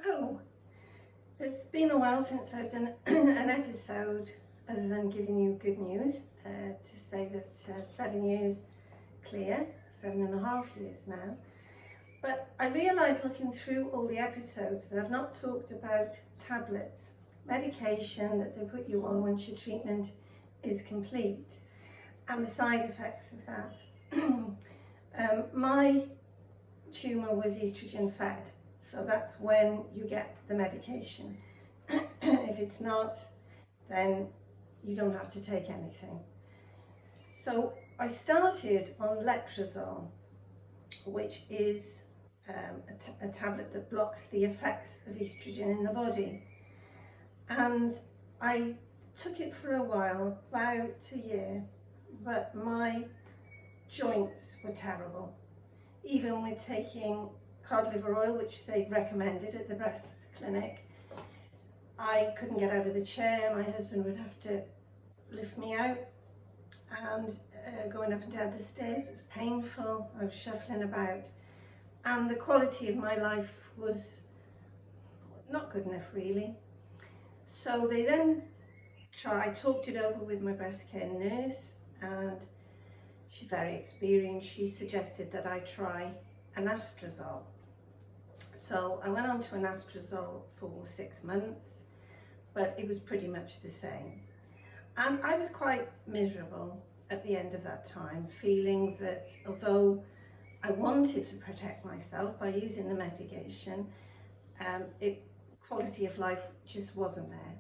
So, it's been a while since I've done an episode other than giving you good news, to say that 7 years clear, 7.5 years now. But I realised looking through all the episodes that I've not talked about tablets, medication that they put you on once your treatment is complete, and the side effects of that. My tumour was estrogen fed, so that's when you get the medication. If it's not, then you don't have to take anything. So I started on letrozole, which is a tablet that blocks the effects of estrogen in the body. And I took it for a while, about a year, but my joints were terrible. Even with taking cod liver oil, which they recommended at the breast clinic, I couldn't get out of the chair. My husband would have to lift me out, and going up and down the stairs was painful. I was shuffling about, and the quality of my life was not good enough, really. So they then I talked it over with my breast care nurse, and she's very experienced. She suggested that I try anastrozole. So I went on to anastrozole for 6 months, but it was pretty much the same. And I was quite miserable at the end of that time, feeling that although I wanted to protect myself by using the medication, quality of life just wasn't there.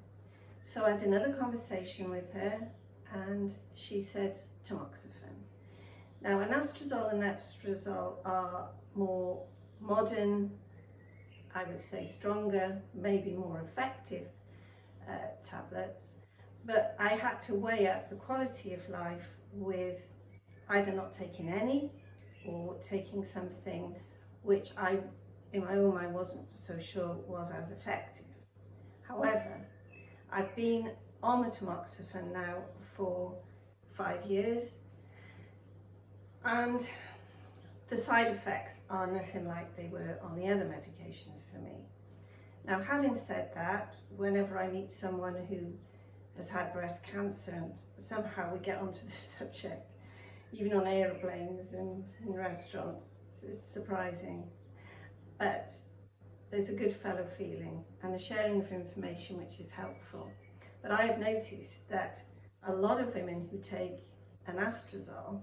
So I had another conversation with her, and she said tamoxifen. Now, anastrozole and letrozole are more modern, I would say stronger, maybe more effective tablets, but I had to weigh up the quality of life with either not taking any or taking something which I, in my own mind, wasn't so sure was as effective. However, I've been on the tamoxifen now for 5 years, and the side effects are nothing like they were on the other medications for me. Now, having said that, whenever I meet someone who has had breast cancer, and somehow we get onto this subject, even on aeroplanes and in restaurants, it's surprising. But there's a good fellow feeling and a sharing of information which is helpful. But I have noticed that a lot of women who take anastrozole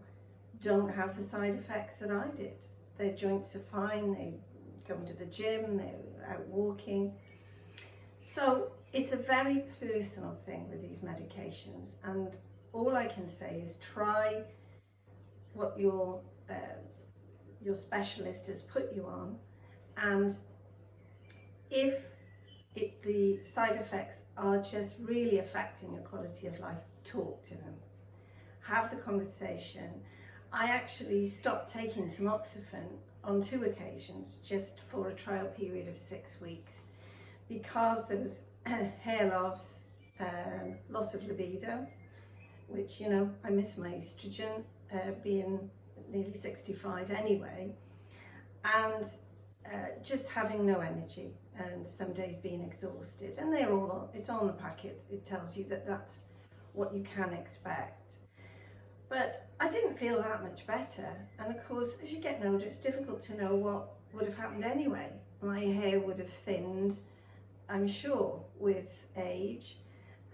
don't have the side effects that I did. Their joints are fine, they go to the gym, they're out walking. So it's a very personal thing with these medications, and all I can say is try what your specialist has put you on, and if the side effects are just really affecting your quality of life, talk to them, have the conversation. I actually stopped taking tamoxifen on 2 occasions just for a trial period of 6 weeks, because there was hair loss, loss of libido, which, you know, I miss my estrogen, being nearly 65 anyway, and just having no energy, and some days being exhausted, and it's on the packet. It tells you that that's what you can expect. But I didn't feel that much better, and of course, as you get older, it's difficult to know what would have happened anyway. My hair would have thinned, I'm sure, with age,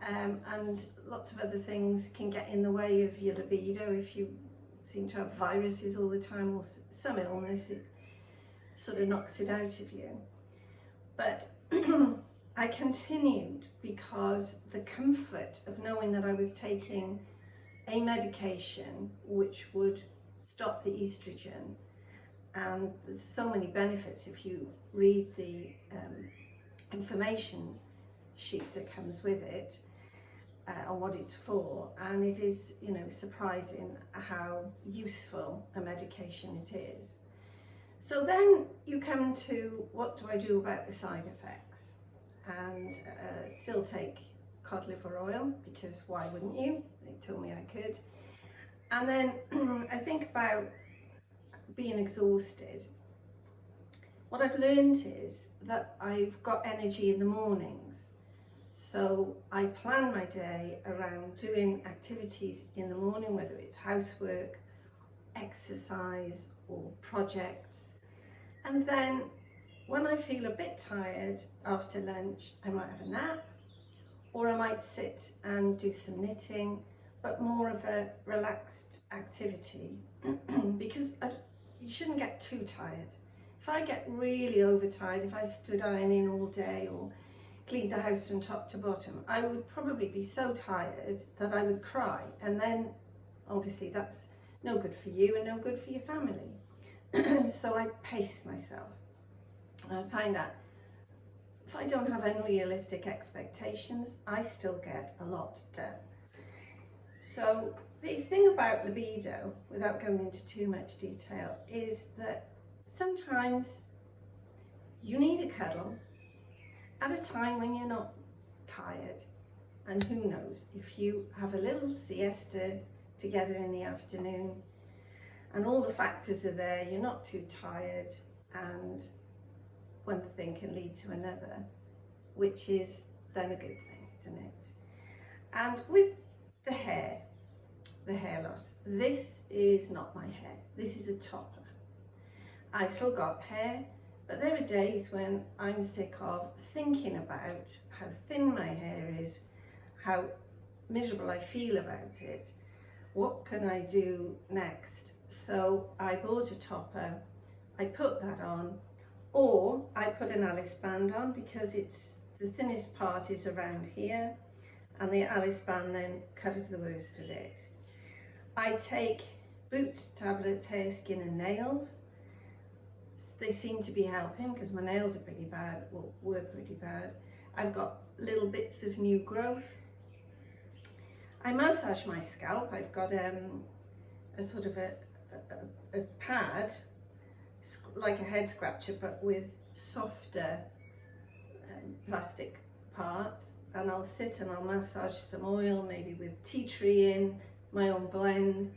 and lots of other things can get in the way of your libido if you seem to have viruses all the time, or some illness. It sort of knocks it out of you. But I continued because the comfort of knowing that I was taking a medication which would stop the estrogen, and there's so many benefits if you read the information sheet that comes with it on what it's for, and it is, you know, surprising how useful a medication it is. So then you come to, what do I do about the side effects? And still take cod liver oil, because why wouldn't you? They told me I could. And then I think about being exhausted. What I've learned is that I've got energy in the mornings. So I plan my day around doing activities in the morning, whether it's housework, exercise or projects. And then when I feel a bit tired after lunch, I might have a nap, or I might sit and do some knitting, but more of a relaxed activity because you shouldn't get too tired. If I get really overtired, if I stood ironing all day or cleaned the house from top to bottom, I would probably be so tired that I would cry, and then obviously that's no good for you and no good for your family. So I pace myself. I find that if I don't have unrealistic expectations, I still get a lot done. So the thing about libido, without going into too much detail, is that sometimes you need a cuddle at a time when you're not tired. And who knows, if you have a little siesta together in the afternoon and all the factors are there, you're not too tired, and one thing can lead to another, which is then a good thing, isn't it? And with the hair loss, this is not my hair, this is a topper. I've still got hair, but there are days when I'm sick of thinking about how thin my hair is, how miserable I feel about it. What can I do next? So I bought a topper, I put that on, or I put an Alice band on because it's the thinnest part is around here, and the Alice band then covers the worst of it. I take Boots tablets, hair, skin and nails. They seem to be helping because my nails are pretty bad, or were pretty bad. I've got little bits of new growth. I massage my scalp. I've got a sort of a pad, like a head scratcher, but with softer plastic parts, and I'll sit and I'll massage some oil, maybe with tea tree in, my own blend,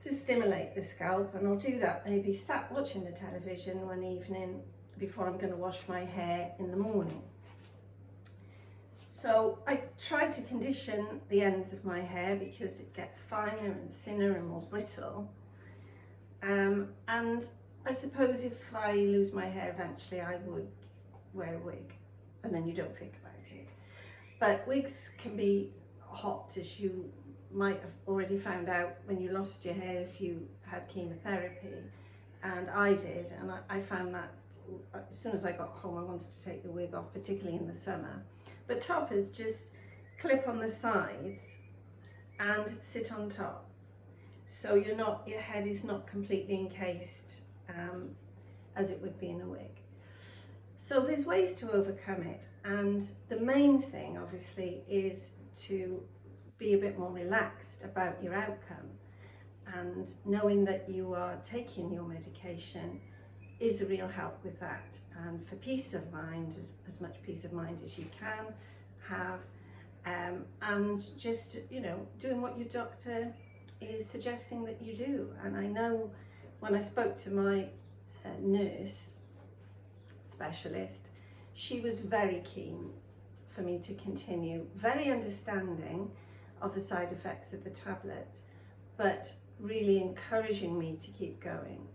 to stimulate the scalp. And I'll do that maybe sat watching the television one evening before I'm going to wash my hair in the morning. So I try to condition the ends of my hair because it gets finer and thinner and more brittle. And I suppose if I lose my hair eventually, I would wear a wig, and then you don't think about it. But wigs can be hot, as you might have already found out when you lost your hair if you had chemotherapy, and I did, and I found that as soon as I got home I wanted to take the wig off, particularly in the summer. But toppers just clip on the sides and sit on top, so your head is not completely encased as it would be in a wig. So there's ways to overcome it, and the main thing obviously is to be a bit more relaxed about your outcome, and knowing that you are taking your medication is a real help with that. And for peace of mind, as much peace of mind as you can have, and just, you know, doing what your doctor is suggesting that you do. And I know when I spoke to my nurse specialist, she was very keen for me to continue, very understanding of the side effects of the tablets, but really encouraging me to keep going.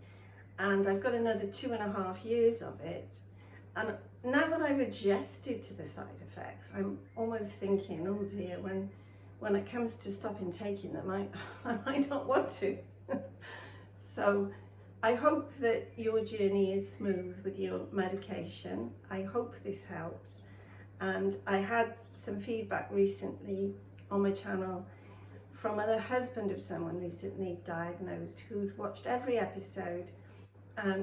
And I've got another 2.5 years of it, and now that I've adjusted to the side effects, I'm almost thinking, oh dear, when it comes to stopping taking them, I might not want to. So I hope that your journey is smooth with your medication. I hope this helps. And I had some feedback recently on my channel from the husband of someone recently diagnosed who'd watched every episode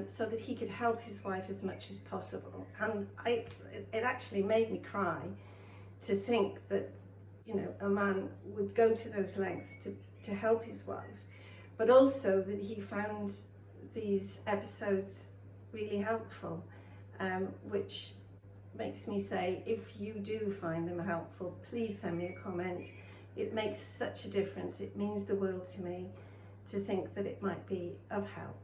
so that he could help his wife as much as possible. And it actually made me cry to think that, you know, a man would go to those lengths to help his wife, but also that he found these episodes really helpful, which makes me say, if you do find them helpful, please send me a comment. It makes such a difference. It means the world to me to think that it might be of help.